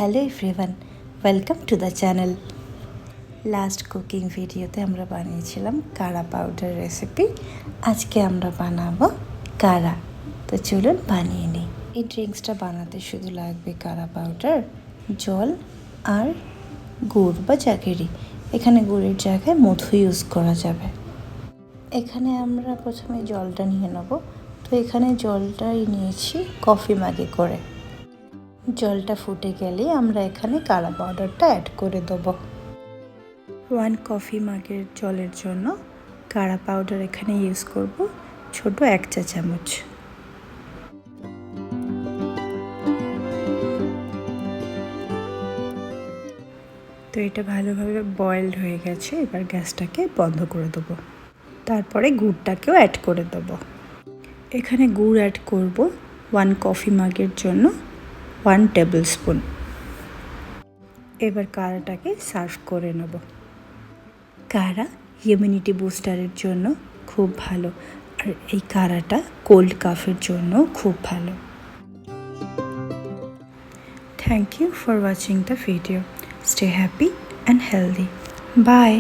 Hello everyone, welcome to the channel. Last cooking ভিডিওতে আমরা বানিয়েছিলাম কাড়া পাউডার রেসিপি। আজকে আমরা বানাবো কাড়া। তো চলুন বানিয়ে নিই। এই ড্রিঙ্কসটা বানাতে শুধু লাগবে কাড়া পাউডার, জল আর গুড় বা জাগেরি। এখানে গুড়ের জায়গায় মধু ইউজ করা যাবে। এখানে আমরা প্রথমে জলটা নিয়ে নেব। তো এখানে জলটাই নিয়েছি কফি মাগে করে। জলটা ফুটে গেলে আমরা এখানে কাড়া পাউডারটা অ্যাড করে দেবো। 1 কফি মাগের জলের জন্য কাড়া পাউডার এখানে ইউজ করব ছোট 1 চা চামচ। তো এটা ভালোভাবে বয়েলড হয়ে গেছে। এবার গ্যাসটাকে বন্ধ করে দেবো। তারপরে গুড়টাকেও অ্যাড করে দেবো। এখানে গুড় অ্যাড করব 1 কফি মাগের জন্য 1 টেবিল স্পুন। এবার কাড়াটাকে সার্ভ করে নেব। কাড়া ইমিউনিটি বুস্টারের জন্য খুব ভালো, আর এই কাড়াটা কোল্ড কাফের জন্য খুব ভালো। Thank you for watching the video. Stay happy and healthy. By.